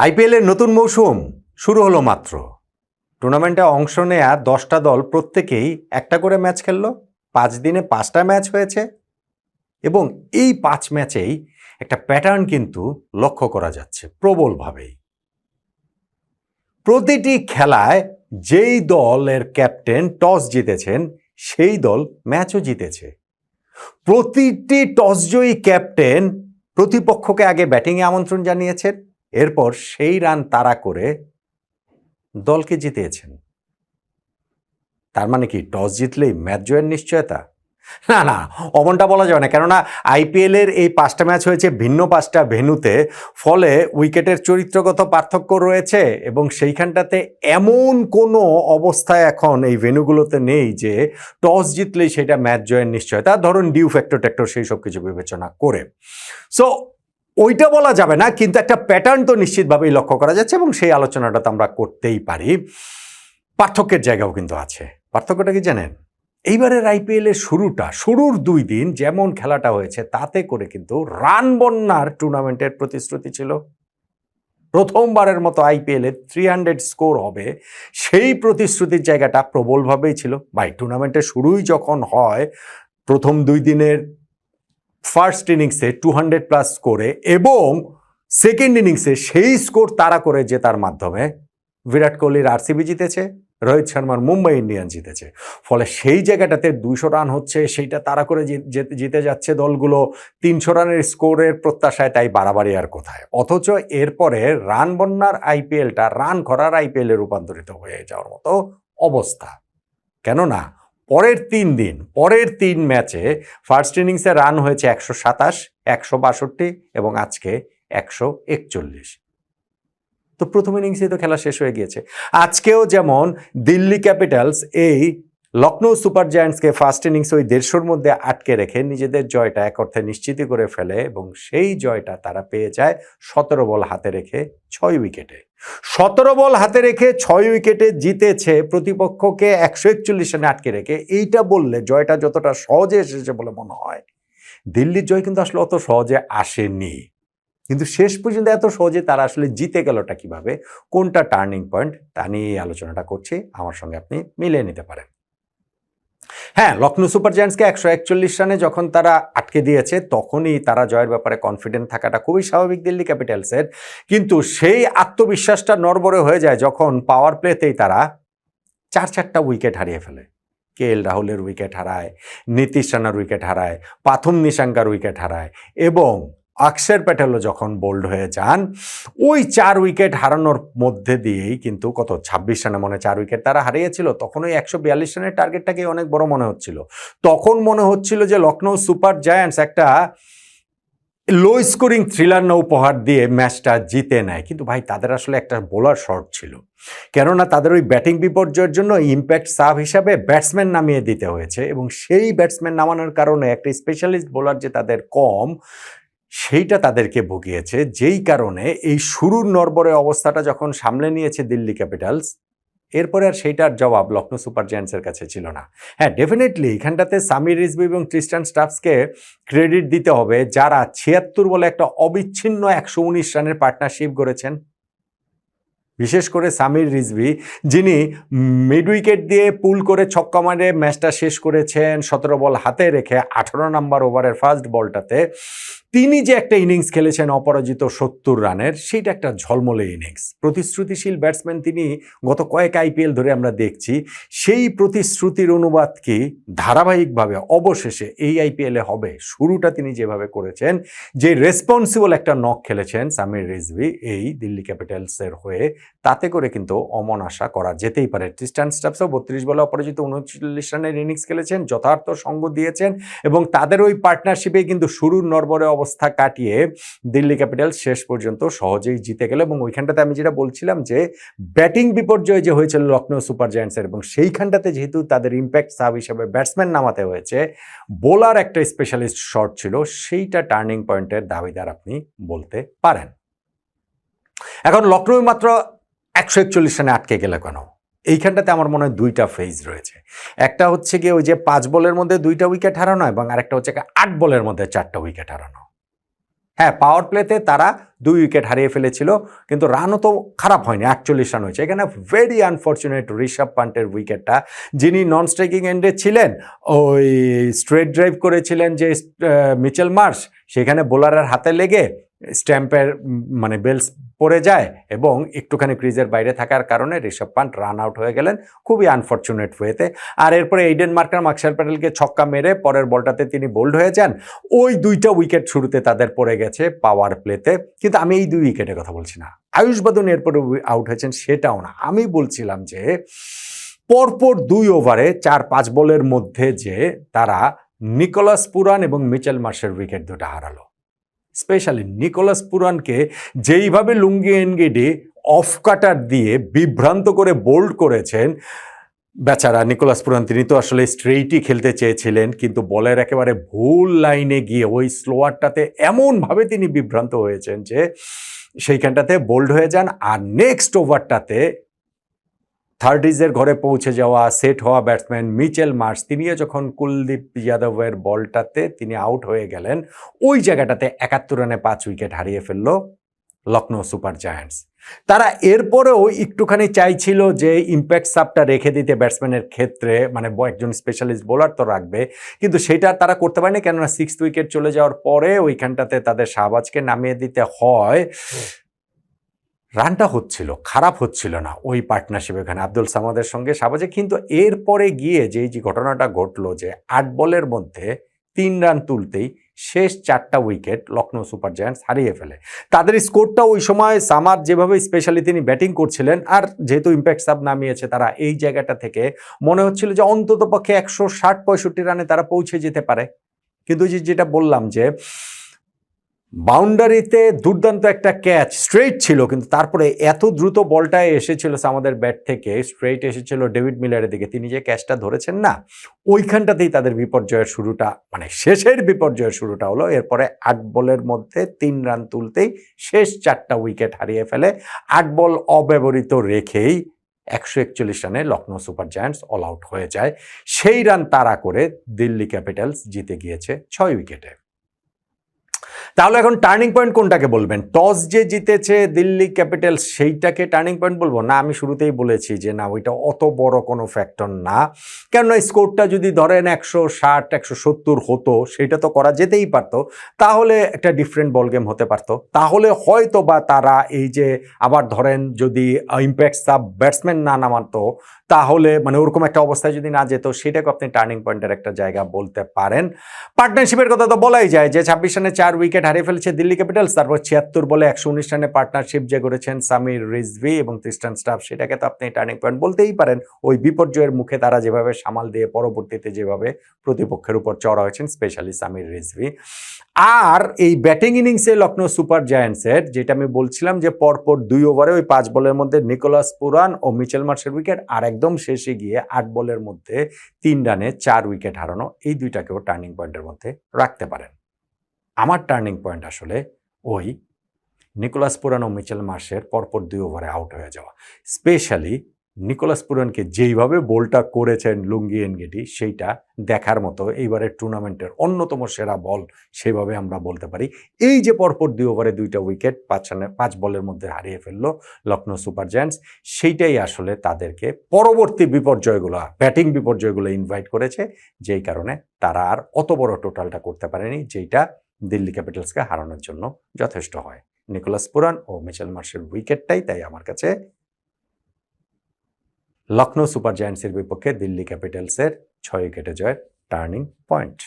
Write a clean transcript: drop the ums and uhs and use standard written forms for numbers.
আইপিএলের নতুন মৌসুম শুরু হলো মাত্র। টুর্নামেন্টে অংশ নেয়া 10টা দল প্রত্যেকেই একটা করে ম্যাচ খেললো। 5 দিনে 5টা ম্যাচ হয়েছে এবং এই 5 ম্যাচেই একটা প্যাটার্ন কিন্তু লক্ষ্য করা যাচ্ছে প্রবলভাবেই। প্রতিটি খেলায় যেই দলের ক্যাপ্টেন টস জিতেছেন সেই দল ম্যাচও জিতেছে। প্রতিটি টসজয়ী ক্যাপ্টেন প্রতিপক্ষকে আগে ব্যাটিংয়ে আমন্ত্রণ জানিয়েছেন, এরপর সেই রান তাড়া করে দলকে জিতিয়েছেন। তার মানে কি টস জিতলেই ম্যাচ জয়ের নিশ্চয়তা? না, অমনটা বলা যাবে না, কেননা আইপিএলের এই 5টা ম্যাচ হয়েছে ভিন্ন 5টা ভেন্যুতে, ফলে উইকেটের চরিত্রগত পার্থক্য রয়েছে এবং সেইখানটাতে এমন কোনো অবস্থায় এখন এই ভেন্যুগুলোতে নেই যে টস জিতলেই সেটা ম্যাচ জয়ের নিশ্চয়তা, ধরুন ডিউ ফ্যাক্টর সেই সব কিছু বিবেচনা করে। সো ওইটা বলা যাবে না, কিন্তু একটা প্যাটার্ন তো নিশ্চিতভাবেই লক্ষ্য করা যাচ্ছে এবং সেই আলোচনাটা তো আমরা করতেই পারি। পার্থক্যের জায়গাও কিন্তু আছে। পার্থক্যটা কি জানেন? এইবারের আইপিএলের শুরুর 2 দিন যেমন খেলাটা হয়েছে তাতে করে কিন্তু রান বন্যার টুর্নামেন্টের প্রতিশ্রুতি ছিল। প্রথমবারের মতো আইপিএলে 300 স্কোর হবে সেই প্রতিশ্রুতির জায়গাটা প্রবলভাবেই ছিল। ভাই, টুর্নামেন্টের শুরুই যখন হয় প্রথম 2 দিনের ফার্স্ট ইনিংসে 200+ স্কোরে এবং সেকেন্ড ইনিংসে সেই স্কোর তাড়া করে জেতার মাধ্যমে বিরাট কোহলির আরসিবি জিতেছে, রোহিত শর্মার মুম্বাই ইন্ডিয়ান্স জিতেছে। ফলে সেই জায়গাটাতে 200 রান হচ্ছে, সেইটা তাড়া করে জিতে যাচ্ছে দলগুলো 300 রানের স্কোরের প্রত্যাশায়, তাই বাড়াবাড়ি আর কোথায়। অথচ এরপরে রান বন্যার আইপিএলটা রান খরার আইপিএলে রূপান্তরিত হয়ে যাওয়ার মতো অবস্থা। কেননা পরের 3 ম্যাচে ফার্স্ট ইনিংসে রান হয়েছে 127, 162 এবং আজকে 141। তো প্রথম ইনিংসে তো খেলা শেষ হয়ে গিয়েছে। আজকেও যেমন দিল্লি ক্যাপিটালস এই লখনৌ সুপার জায়ান্টসকে ফার্স্ট ইনিংসে ওই 150-র মধ্যে আটকে রেখে নিজেদের জয়টা এক অর্থে নিশ্চিত করে ফেলে এবং সেই জয়টা তারা পেয়ে যায় 17 বল হাতে রেখে 6 উইকেটে। 17 বল হাতে রেখে 6 উইকেটে জিতেছে প্রতিপক্ষকে 141 রানে আটকে রেখে। এইটা বললে জয়টা যতটা সহজে এসেছে বলে মনে হয়, দিল্লির জয় কিন্তু আসলে অত সহজে আসেনি। কিন্তু শেষ পর্যন্ত এত সহজে তারা আসলে জিতে গেলটা কিভাবে, কোনটা টার্নিং পয়েন্ট, তা নিয়ে এই আলোচনাটা করছি। আমার সঙ্গে আপনি মিলিয়ে নিতে পারেন। হ্যাঁ, লখনৌ সুপার জায়ান্টসকে 141 রানে যখন তারা আটকে দিয়েছে তখনই তারা জয়ের ব্যাপারে কনফিডেন্ট থাকাটা খুবই স্বাভাবিক দিল্লি ক্যাপিটালসের। কিন্তু সেই আত্মবিশ্বাসটা নড়বড়ে হয়ে যায় যখন পাওয়ার প্লেতেই তারা 4-4টা উইকেট হারিয়ে ফেলে। কেএল রাহুলের উইকেট হারায়, নীতিশ রানার উইকেট হারায়, পাথুম নিশাঙ্কার উইকেট হারায় এবং অক্ষর প্যাটেলও যখন বোল্ড হয়ে যান, ওই 4 উইকেট হারানোর মধ্যে দিয়েই কিন্তু 26 রানে মনে 4 উইকেট তারা হারিয়েছিল। তখন ওই 142 রানের টার্গেটটাকে অনেক বড় মনে হচ্ছিল। তখন মনে হচ্ছিল যে লখনৌ সুপার জায়ান্টস একটা লো স্কোরিং থ্রিলার না উপহার দিয়ে ম্যাচটা জিতে নেয়। কিন্তু ভাই, তাদের আসলে একটা বোলার শর্ট ছিল, কেননা তাদের ওই ব্যাটিং বিপর্যয়ের জন্য ইম্প্যাক্ট সাব হিসাবে ব্যাটসম্যান নামিয়ে দিতে হয়েছে এবং সেই ব্যাটসম্যান নামানোর কারণে একটা স্পেশালিস্ট বোলার যে তাদের কম, সেইটা তাদেরকে ভুগিয়েছে। যেই কারণে এই শুরুর নড়বড়ে অবস্থাটা যখন সামলে নিয়েছে দিল্লি ক্যাপিটালস, এরপরে আর সেইটার জবাব লখনৌ সুপার জায়ান্টসের কাছে ছিল না। হ্যাঁ, ডেফিনেটলি এখানটাতে সামির রিজভী এবং ট্রিস্টান স্টাফসকে ক্রেডিট দিতে হবে, যারা 76 বলে একটা অবিচ্ছিন্ন 119 রানের পার্টনারশিপ গড়েছেন। বিশেষ করে সামির রিজভী, যিনি মিড উইকেট দিয়ে পুল করে ছক্কা মারে ম্যাচটা শেষ করেছেন 17 বল হাতে রেখে 18 নম্বর ওভারের ফার্স্ট বলটাতে। তিনি যে একটা ইনিংস খেলেছেন অপরাজিত 70 রানের, সেটা একটা ঝলমলে ইনিংস। প্রতিশ্রুতিশীল ব্যাটসম্যান তিনি, গত কয়েক আইপিএল ধরে আমরা দেখছি। সেই প্রতিশ্রুতির অনুবাদ কি ধারাবাহিকভাবে অবশেষে এই আইপিএলে হবে? শুরুটা তিনি যেভাবে করেছেন, যে রেসপন্সিবল একটা নক খেলেছেন সামির রিজভী এই দিল্লি ক্যাপিটালসের হয়ে, তাতে করে কিন্তু অমন আশা করা যেতেই পারে। ট্রিস্টান স্টাফসও 32 বলে অপরাজিত 39 রানের ইনিংস খেলেছেন, যথার্থ সঙ্গ দিয়েছেন এবং তাদের ওই পার্টনারশিপে কিন্তু শুরুর নড়বড়ে অবস্থা কাটিয়ে দিল্লি ক্যাপিটালস শেষ পর্যন্ত সহজেই জিতে গেল। এবং ওইখানটাতে আমি যেটা বলছিলাম যে ব্যাটিং বিপর্যয় যে হয়েছিল লখনৌ সুপার জায়ান্টসের, এবং সেইখানটাতে যেহেতু তাদের ইম্প্যাক্ট সাব হিসেবে ব্যাটসম্যান নামাতে হয়েছে, বোলার একটা স্পেশালিস্ট শট ছিল, সেইটা টার্নিং পয়েন্টের দাবিদার আপনি বলতে পারেন। এখন লখনৌ মাত্র 141 রানে আটকে গেলে কেন? এইখানটাতে আমার মনে হয় 2টা ফেজ রয়েছে। একটা হচ্ছে গিয়ে ওই যে 5 বলের মধ্যে 2টা উইকেট হারানো এবং আরেকটা হচ্ছে 8 বলের মধ্যে 4টা উইকেট হারানো। হ্যাঁ, পাওয়ার প্লেতে তারা 2 উইকেট হারিয়ে ফেলেছিল, কিন্তু রানও তো খারাপ হয়নি, 41 রান হয়েছে। এখানে ভেরি আনফর্চুনেট ঋষভ পান্টের উইকেটটা, যিনি নন স্ট্রাইকিং এন্ডে ছিলেন, ওই স্ট্রেট ড্রাইভ করেছিলেন যে মিচেল মার্শ, সেখানে বোলারের হাতে লেগে স্ট্যাম্পের মানে বেলস পড়ে যায় এবং একটুখানি ক্রিজের বাইরে থাকার কারণে ঋষভ পান্ট রান আউট হয়ে গেলেন খুবই আনফর্চুনেট ওয়েতে। আর এরপরে এইডেন মার্কার অক্ষর প্যাটেলকে ছক্কা মেরে পরের বলটাতে তিনি বোল্ড হয়ে যান। ওই 2টা উইকেট শুরুতে তাদের পড়ে গেছে পাওয়ার প্লেতে, কিন্তু আমি এই 2 উইকেটের কথা বলছি না। আয়ুষ বাদন এরপরে আউট হয়েছেন সেটাও না, আমি বলছিলাম যে পরপর 2 ওভারে 4-5 বলের মধ্যে যে তারা নিকোলাস পুরান এবং মিচেল মার্শের উইকেট দুটো হারালো। স্পেশালি নিকোলাস পুরানকে যেইভাবে লুঙ্গি এনগিডি অফ কাটার দিয়ে বিভ্রান্ত করে বোল্ড করেছেন, বেচারা নিকোলাস পুরান, তিনি তো আসলে স্ট্রেইটই খেলতে চেয়েছিলেন, কিন্তু বলের একেবারে ভুল লাইনে গিয়ে ওই স্লোয়ারটাতে এমনভাবে তিনি বিভ্রান্ত হয়েছেন যে সেইখানটাতে বোল্ড হয়ে যান। আর নেক্সট ওভারটাতে থার্টিজের ঘরে পৌঁছে যাওয়া সেট হওয়া ব্যাটসম্যান মিচেল মার্শ, তিনিও যখন কুলদীপ যাদবের বলটাতে তিনি আউট হয়ে গেলেন, ওই জায়গাটাতে 71 রানে 5 উইকেট হারিয়ে ফেলল লখনৌ সুপার জায়ান্টস। তারা এরপরেও একটুখানি চাইছিল যে ইম্প্যাক্ট সাবটা রেখে দিতে ব্যাটসম্যানের ক্ষেত্রে, মানে একজন স্পেশালিস্ট বোলার তো রাখবে, কিন্তু সেটা তারা করতে পারেনি, কেননা 6th উইকেট চলে যাওয়ার পরে ওইখানটাতে তাদের শাহবাজকে নামিয়ে দিতে হয়। রানটা হচ্ছিল, খারাপ হচ্ছিল না ওই পার্টনারশিপ এখানে আব্দুল সামাদের সঙ্গে শাহবাজে, কিন্তু এরপরে গিয়ে যে ঘটনাটা ঘটলো যে 8 বলের মধ্যে 3 রান তুলতেই শেষ 4টা উইকেট লখনৌ সুপার জায়ান্টস হারিয়ে ফেলে। তাদের স্কোরটা ওই সময় সামাদ যেভাবে স্পেশালি তিনি ব্যাটিং করছিলেন, আর যেহেতু ইম্প্যাক্ট সাব নামিয়েছে, তারা এই জায়গাটা থেকে মনে হচ্ছিল যে অন্তত পক্ষে 160-65 রানে তারা পৌঁছে যেতে পারে। কিন্তু যেটা বললাম যে বাউন্ডারিতে দুর্দান্ত একটা ক্যাচ, স্ট্রেইট ছিল, কিন্তু তারপরে এত দ্রুত বলটা এসেছিল আমাদের ব্যাট থেকে, স্ট্রেইট এসেছিল ডেভিড মিলারের দিকে, তিনি যে ক্যাচটা ধরেছেন না, ওইখানটাতেই তাদের বিপর্যয়ের শুরুটা, মানে শেষের বিপর্যয়ের শুরুটা হলো। এরপরে 8 বলের মধ্যে 3 রান তুলতেই শেষ 4টা উইকেট হারিয়ে ফেলে। 8 বল অব্যবহৃত রেখেই 141 রানে Lucknow super giants all out হয়ে যায়। সেই রান তাড়া করে দিল্লি ক্যাপিটালস জিতে গিয়েছে 6 উইকেটে। তাহলে এখন টার্নিং পয়েন্ট কোনটাকে বলবেন? টস যে জিতেছে দিল্লি ক্যাপিটালস, সেইটাকে টার্নিং পয়েন্ট বলবো? না, আমি শুরুতেই বলেছি যে না, ওইটা অত বড় কোনো ফ্যাক্টর না, কেননা স্কোরটা যদি ধরেন 160-170 হতো, সেটা তো করা যেতেই পারতো, তাহলে একটা ডিফারেন্ট বল গেম হতে পারতো। তাহলে হয়তো বা তারা এই যে আবার ধরেন যদি ইম্প্যাক্ট সাব ব্যাটসম্যান না নামাতো, তাহলে মানে ওরকম একটা অবস্থায় যদি না যেত, সেটাকে আপনি টার্নিং পয়েন্টের একটা জায়গা বলতে পারেন। পার্টনারশিপের কথা তো বলাই যায় যে 26 রানে 4 উইকেট হারিয়ে ফেলেছে দিল্লি ক্যাপিটালস, তারপর 76 বলে 119 রানে পার্টনারশিপ যে করেছেন সামির রিজভি এবং তৃষ্টান স্টাফ, সেটাকে তো আপনি টার্নিং পয়েন্ট বলতেই পারেন। ওই বিপর্যয়ের মুখে তারা যেভাবে সামাল দিয়ে পরবর্তীতে যেভাবে প্রতিপক্ষের উপর চড়া হয়েছেন, স্পেশালি সামির রিজভি। আর এই ব্যাটিং ইনিংসে লখনৌ সুপার জায়ান্টসের, যেটা আমি বলছিলাম যে পরপর 2 ওভারে ওই 5 বলের মধ্যে নিকোলাস পুরান ও মিচেল মার্শের উইকেট, আর একদম শেষে গিয়ে 8 বলের মধ্যে 3 রানে 4 উইকেট হারানো, এই দুইটাকেও টার্নিং পয়েন্টের মধ্যে রাখতে পারেন। আমার টার্নিং পয়েন্ট আসলে ওই নিকোলাস পুরান ও মিচেল মার্শের পরপর 2 ওভারে আউট হয়ে যাওয়া। স্পেশালি নিকোলাস পুরানকে যেইভাবে বোলটা করেছেন লুঙ্গি এনগিডি, সেইটা দেখার মতো। এইবারের টুর্নামেন্টের অন্যতম সেরা বল, সেভাবে আমরা বলতে পারি। এই যে পরপর 2 ওভারে 2টা উইকেট 5 বলের মধ্যে হারিয়ে ফেললো লখনৌ সুপার জায়ান্টস, সেইটাই আসলে তাদেরকে পরবর্তী বিপর্যয়গুলো, ব্যাটিং বিপর্যয়গুলো ইনভাইট করেছে, যেই কারণে তারা আর অত বড় টোটালটা করতে পারেনি, যেইটা দিল্লি ক্যাপিটালসকে হারানোর জন্য যথেষ্ট হয়। নিকোলাস পুরান ও মিচেল মার্শের উইকেটটাই তাই আমার কাছে লখনৌ সুপার জায়ান্টসের বিপক্ষে দিল্লি ক্যাপিটালসের 6 উইকেটে জয়ের টার্নিং পয়েন্ট।